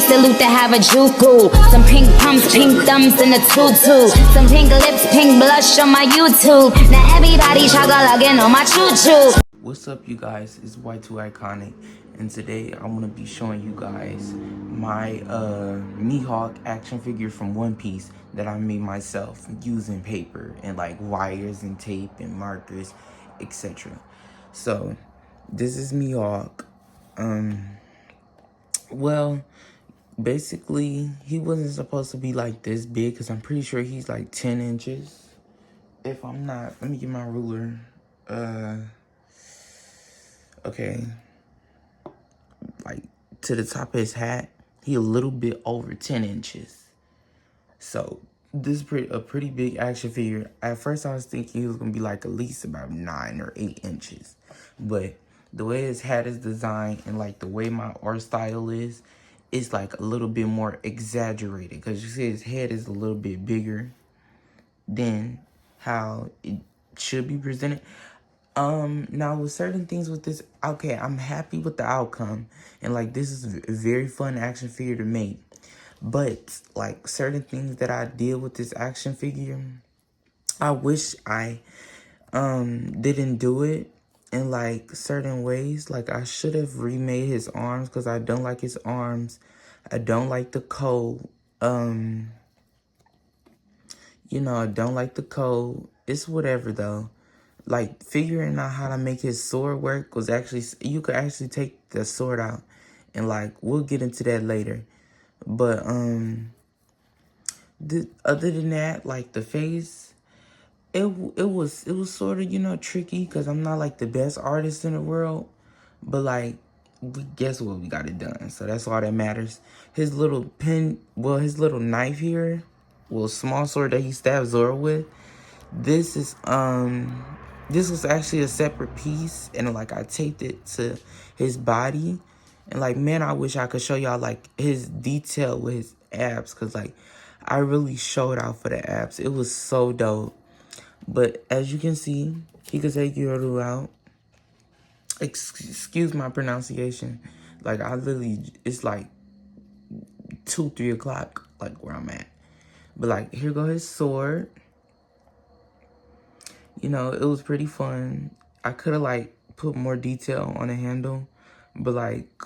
salute to have a juku. Some pink pumps, pink thumbs in a tutu. Some pink lips, pink blush on my YouTube. Now everybody chocolate on my choo-choo. What's up, you guys? It's Y2IKonic, and today I'm gonna be showing you guys my mihawk action figure from One Piece that I made myself using paper and like wires and tape and markers, etc. So this is mihawk. Well, basically he wasn't supposed to be like this big because I'm pretty sure he's like 10 inches. If I'm not, let me get my ruler. Okay, like to the top of his hat, he a little bit over 10 inches. So this is a pretty big action figure. At first I was thinking he was gonna be like at least about 9 or 8 inches. But the way his hat is designed and like the way my art style is, it's like a little bit more exaggerated. Cause you see his head is a little bit bigger than how it should be presented. Now with certain things with this, okay, I'm happy with the outcome, and like this is a very fun action figure to make. But like certain things that I did with this action figure, I wish I didn't do it in like certain ways. Like I should have remade his arms because I don't like his arms. I don't like the coat. You know, I don't like the coat. It's whatever though. Like figuring out how to make his sword work was actually, you could actually take the sword out, and like we'll get into that later. But other than that, like the face, it was sort of, you know, tricky because I'm not like the best artist in the world, but like guess what, we got it done, so that's all that matters. His little his little knife here, small sword that he stabs Zoro with, this is this was actually a separate piece, and like I taped it to his body, and like man, I wish I could show y'all like his detail with his abs, because like I really showed out for the abs. It was so dope. But as you can see, he could take Yoru out. Excuse my pronunciation. Like I literally, it's like 2-3 o'clock like where I'm at. But like here go his sword. You know, it was pretty fun. I could have like put more detail on the handle, but like,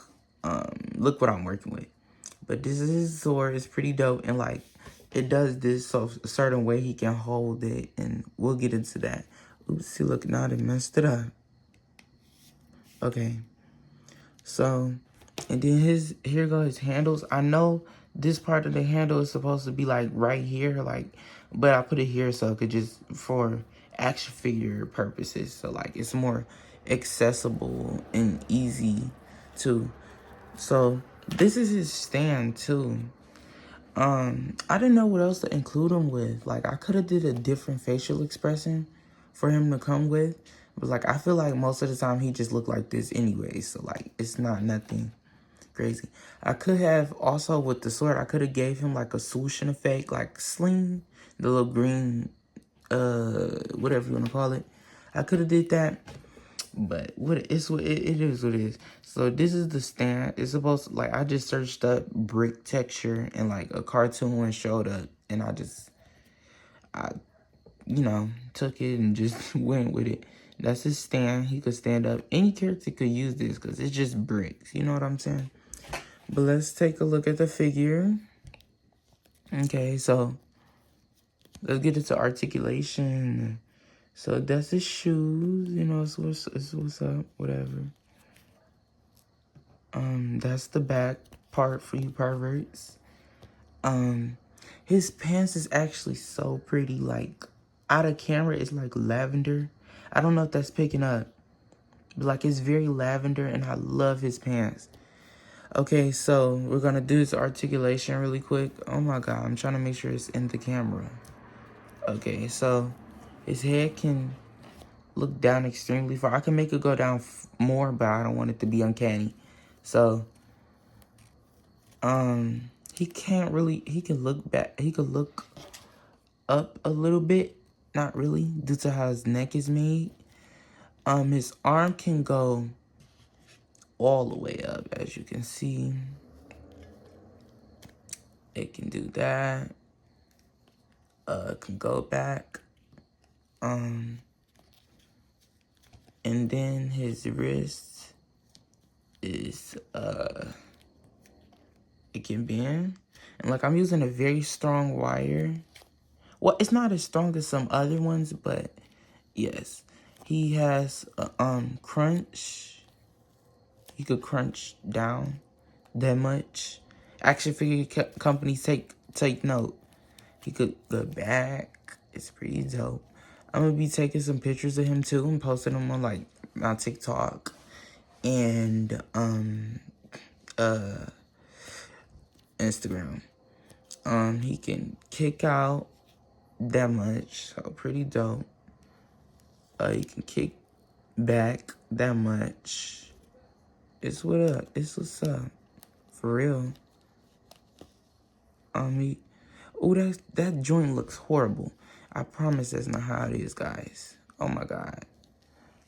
look what I'm working with. But this is his sword. It's pretty dope, and like, it does this so a certain way he can hold it, and we'll get into that. Oops, see, look, now they messed it up. Okay, so, and then here go his handles. I know this part of the handle is supposed to be like right here, like, but I put it here so it could just for action figure purposes, so like it's more accessible and easy too. So this is his stand too. I didn't know what else to include him with. Like I could have did a different facial expression for him to come with, but like I feel like most of the time he just looked like this anyway, so like it's not nothing crazy. I could have also with the sword, I could have gave him like a swooshing effect, like sling, the little green whatever you want to call it. I could have did that, but it is what it is. So this is the stand. It's supposed to, like, I just searched up brick texture and like a cartoon one showed up, and I you know, took it and just went with it. That's his stand. He could stand up. Any character could use this because it's just bricks, you know what I'm saying? But let's take a look at the figure. Okay, so let's get into articulation. So that's his shoes, you know, it's what's up, whatever. That's the back part for you perverts. His pants is actually so pretty, like, out of camera, it's like lavender. I don't know if that's picking up, but like, it's very lavender, and I love his pants. Okay, so we're gonna do this articulation really quick. Oh my God, I'm trying to make sure it's in the camera. Okay, so his head can look down extremely far. I can make it go down more, but I don't want it to be uncanny. So, he can't really, he can look back, he could look up a little bit, not really, due to how his neck is made. His arm can go all the way up, as you can see. It can do that. Can go back. And then his wrist is it can bend. And like, I'm using a very strong wire. Well, it's not as strong as some other ones, but yes. He has a crunch. He could crunch down that much. Action figure companies take note. He could go back. It's pretty dope. I'm gonna be taking some pictures of him too and posting them on like my TikTok and Instagram. He can kick out that much, so pretty dope. He can kick back that much. It's what up. It's what's up. For real. That joint looks horrible. I promise that's not how it is, guys. Oh my god.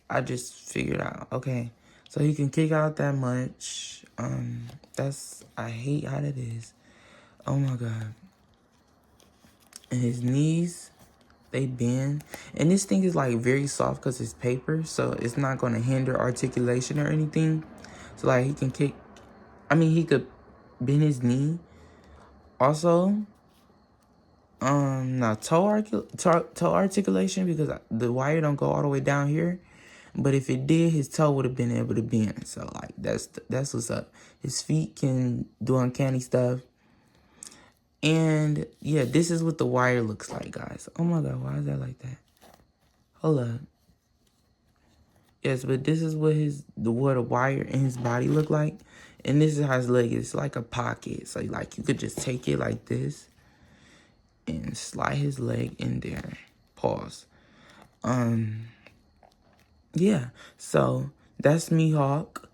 I just figured out. Okay. So he can kick out that much. I hate how that is. Oh my god. And his knees, they bend. And this thing is like very soft because it's paper, so it's not going to hinder articulation or anything. So like he can he could bend his knee. Also, now toe articulation, because the wire don't go all the way down here. But if it did, his toe would have been able to bend. So like that's what's up. His feet can do uncanny stuff. And yeah, this is what the wire looks like, guys. Oh my god, why is that like that? Hold up. Yes, but this is what the wire in his body look like. And this is how his leg is. It's like a pocket. So like you could just take it like this and slide his leg in there. Pause. Yeah, so that's Mihawk.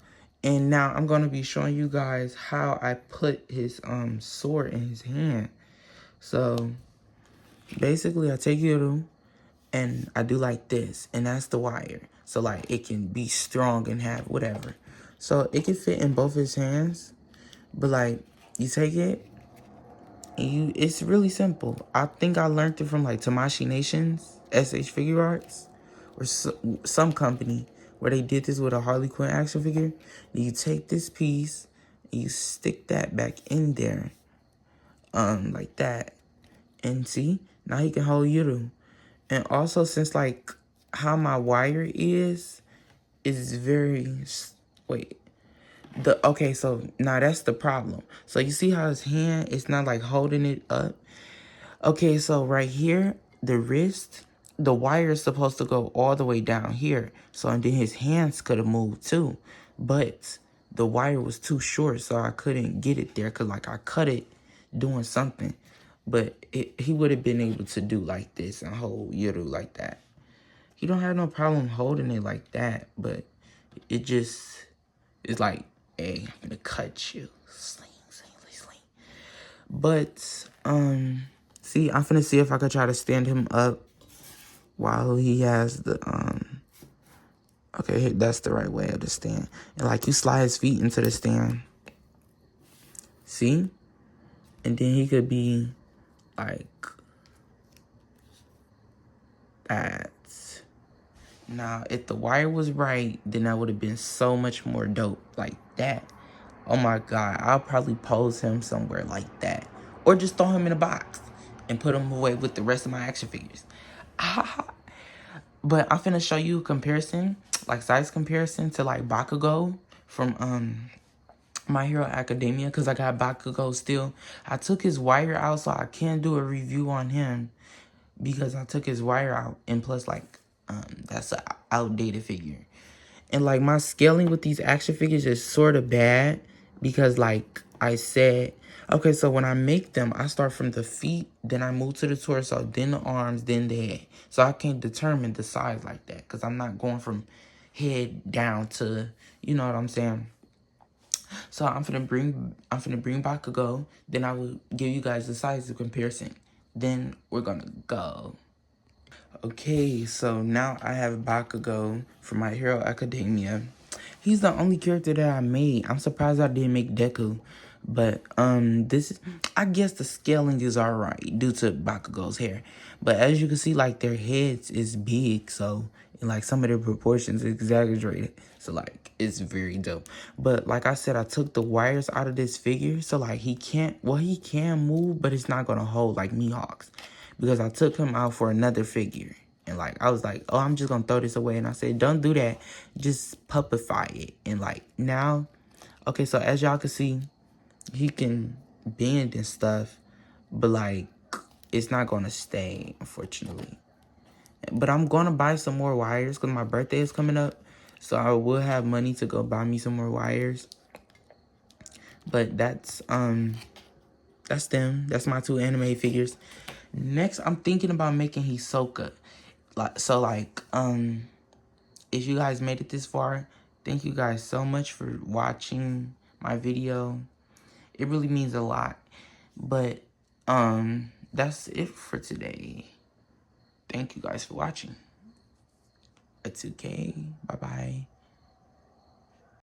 And now I'm gonna be showing you guys how I put his sword in his hand. So basically I take it and I do like this, and that's the wire. So like it can be strong and have whatever. So it can fit in both his hands, but like you take it and it's really simple. I think I learned it from like Tamashi Nations, SH Figure Arts, or some company where they did this with a Harley Quinn action figure. You take this piece and you stick that back in there, like that, and see, now he can hold Yuru. And also, since like how my wire is very, wait, okay, so now that's the problem. So you see how his hand is not like holding it up? Okay, so right here, the wrist, the wire is supposed to go all the way down here. So, and then his hands could have moved too. But the wire was too short, so I couldn't get it there. Because, like, I cut it doing something. But he would have been able to do like this and hold Yuru like that. He don't have no problem holding it like that. But it just is like, hey, I'm going to cut you. Sling, sling, sling. But, see, I'm finna see if I could try to stand him up while he has the, okay, that's the right way of the stand. And like you slide his feet into the stand. See? And then he could be like that. Now, if the wire was right, then that would have been so much more dope. Like that. Oh my god, I'll probably pose him somewhere like that. Or just throw him in a box and put him away with the rest of my action figures. But I'm finna show you a comparison, like size comparison to like Bakugo from My Hero Academia, because I got Bakugo still. I took his wire out, so I can't do a review on him because I took his wire out, and plus like that's an outdated figure. And like my scaling with these action figures is sort of bad because like I said, okay, so when I make them, I start from the feet, then I move to the torso, then the arms, then the head. So I can't determine the size like that because I'm not going from head down to, you know what I'm saying? So I'm finna bring Bakugo, then I will give you guys the size of comparison. Then we're gonna go. Okay, so now I have Bakugo from My Hero Academia. He's the only character that I made. I'm surprised I didn't make Deku. But this, I guess the scaling is alright due to Bakugo's hair. But as you can see, like, their heads is big, so and like some of their proportions is exaggerated. So like it's very dope. But like I said, I took the wires out of this figure, so like he can move, but it's not gonna hold like Mihawk's. Because I took him out for another figure. And like I was like, oh, I'm just gonna throw this away. And I said, don't do that. Just puppify it. And like now, okay, so as y'all can see, he can bend and stuff, but like it's not gonna stay, unfortunately. But I'm gonna buy some more wires because my birthday is coming up, so I will have money to go buy me some more wires. But that's them. That's my two anime figures. Next, I'm thinking about making Hisoka. If you guys made it this far, thank you guys so much for watching my video. It really means a lot. But that's it for today. Thank you guys for watching. Y2K. Bye-bye.